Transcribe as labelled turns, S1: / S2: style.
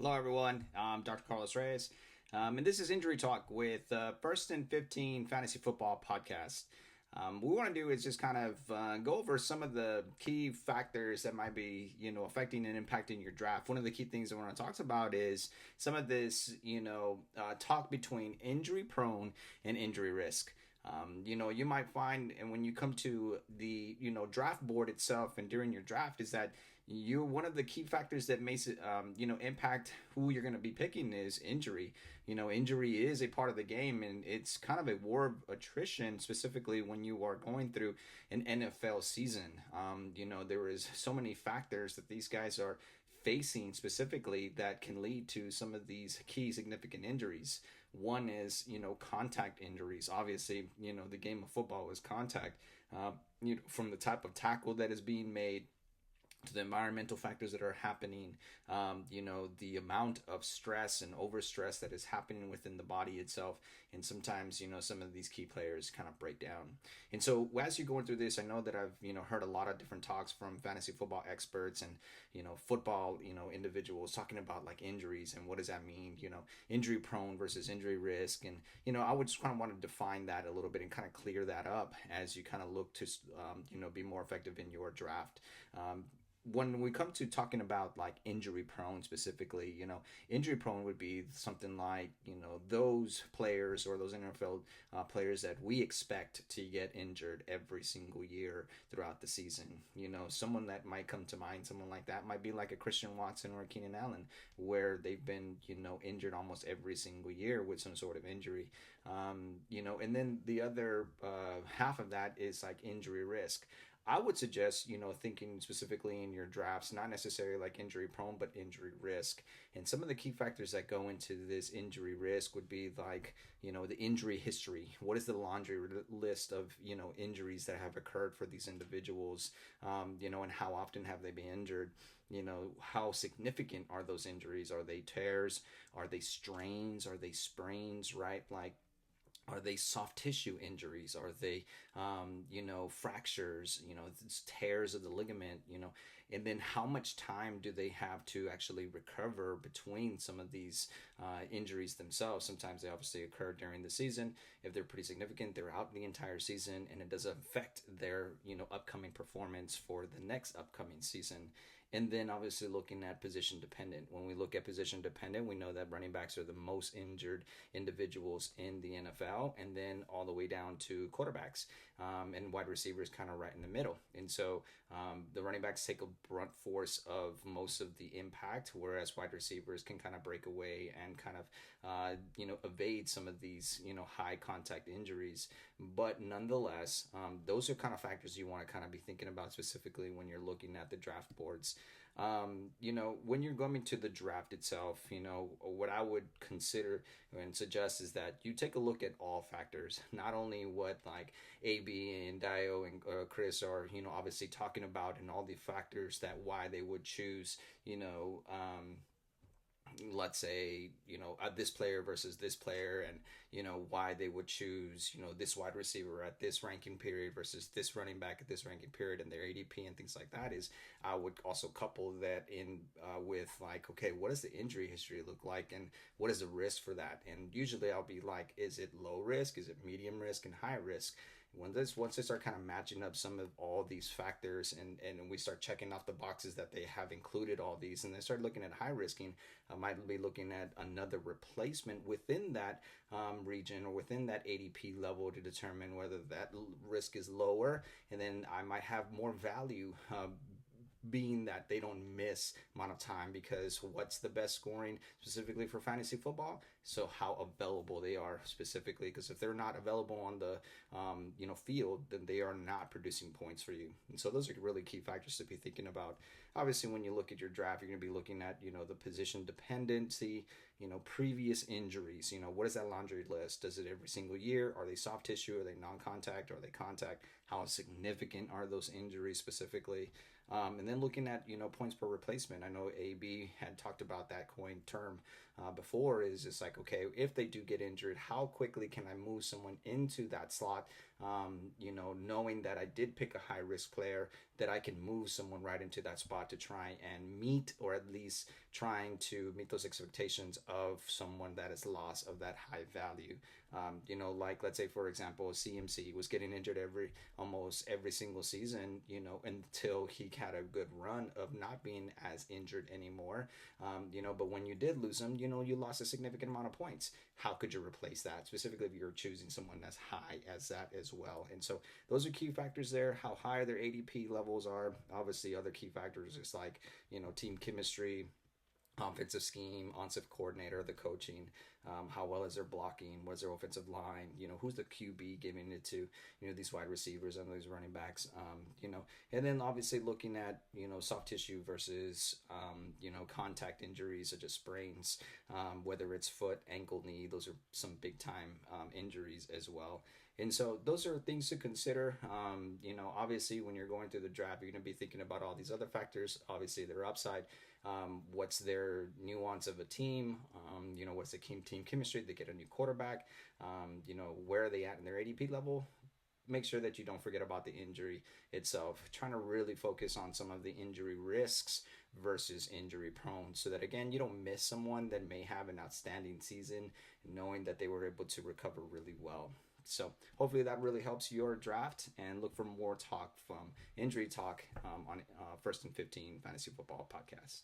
S1: Hello, everyone. I'm Dr. Carlos Reyes, and this is Injury Talk with First and 15 Fantasy Football Podcast. What we want to do is just kind of go over some of the key factors that might be, affecting and impacting your draft. One of the key things that we want to talk about is some of this, talk between injury prone and injury risk. You might find, and when you come to the, draft board itself and during your draft, is that you one of the key factors that makes it, impact who you're going to be picking is injury. Injury is a part of the game, and it's kind of a war of attrition, specifically when you are going through an NFL season. There is so many factors that these guys are facing specifically that can lead to some of these key significant injuries. One is, contact injuries. Obviously, the game of football is contact. From the type of tackle that is being made to the environmental factors that are happening, the amount of stress and overstress that is happening within the body itself. And sometimes, some of these key players kind of break down. And so as you're going through this, I know that I've, heard a lot of different talks from fantasy football experts and, football, individuals talking about like injuries and what does that mean, injury prone versus injury risk. And, I would just kind of want to define that a little bit and kind of clear that up as you kind of look to, be more effective in your draft. When we come to talking about like injury prone specifically, injury prone would be something like, those players or those NFL players that we expect to get injured every single year throughout the season. Someone that might come to mind, someone like that might be like a Christian Watson or a Keenan Allen, where they've been, injured almost every single year with some sort of injury. And then the other half of that is like injury risk. I would suggest, thinking specifically in your drafts, not necessarily like injury prone, but injury risk. And some of the key factors that go into this injury risk would be like, the injury history. What is the laundry list of, injuries that have occurred for these individuals, and how often have they been injured? How significant are those injuries? Are they tears? Are they strains? Are they sprains, right? Like, are they soft tissue injuries? Are they, fractures, tears of the ligament, and then how much time do they have to actually recover between some of these injuries themselves? Sometimes they obviously occur during the season. If they're pretty significant, they're out the entire season, and it does affect their, upcoming performance for the next upcoming season. And then obviously looking at position dependent. When we look at position dependent, we know that running backs are the most injured individuals in the NFL, and then all the way down to quarterbacks, and wide receivers kind of right in the middle. And so the running backs take a brunt force of most of the impact, whereas wide receivers can kind of break away and kind of, evade some of these, high contact injuries. But nonetheless, those are kind of factors you want to kind of be thinking about specifically when you're looking at the draft boards. When you're going to the draft itself, what I would consider and suggest is that you take a look at all factors, not only what like AB and Dio and Chris are, obviously talking about, and all the factors that why they would choose, let's say, this player versus this player, and, why they would choose, this wide receiver at this ranking period versus this running back at this ranking period and their ADP and things like that. Is I would also couple that in with like, okay, what does the injury history look like, and what is the risk for that? And usually I'll be like, is it low risk? Is it medium risk and high risk? Once they start kind of matching up some of all these factors, and we start checking off the boxes that they have included all these, and they start looking at high risking, I might be looking at another replacement within that region or within that ADP level to determine whether that risk is lower, and then I might have more value being that they don't miss amount of time, because what's the best scoring specifically for fantasy football? So how available they are specifically, because if they're not available on the field, then they are not producing points for you. And so those are really key factors to be thinking about. Obviously, when you look at your draft, you're going to be looking at the position dependency, previous injuries. What is that laundry list? Does it every single year? Are they soft tissue? Are they non-contact? Are they contact? How significant are those injuries specifically? And then looking at, points per replacement. I know AB had talked about that coin term before, is just like, okay, if they do get injured, how quickly can I move someone into that slot knowing that I did pick a high risk player, that I can move someone right into that spot to try and meet, or at least trying to meet those expectations of someone that is lost of that high value. Like let's say for example, CMC was getting injured almost every single season, until he had a good run of not being as injured anymore. But when you did lose him, you lost a significant amount of points. How could you replace that? Specifically, if you're choosing someone as high as that as well. And so those are key factors there. How high their ADP levels are. Obviously, other key factors is like, team chemistry, offensive scheme, offensive coordinator, the coaching, how well is their blocking, what's their offensive line, who's the QB giving it to, these wide receivers and these running backs, and then obviously looking at, soft tissue versus, contact injuries such as sprains, whether it's foot, ankle, knee, those are some big time injuries as well. And so those are things to consider. Obviously when you're going through the draft, you're going to be thinking about all these other factors, obviously their upside, what's their nuance of a team, what's the team chemistry, they get a new quarterback, where are they at in their ADP level. Make sure that you don't forget about the injury itself, trying to really focus on some of the injury risks versus injury prone, so that again you don't miss someone that may have an outstanding season, knowing that they were able to recover really well. So hopefully that really helps your draft, and look for more talk from Injury Talk on First and 15 Fantasy Football Podcast.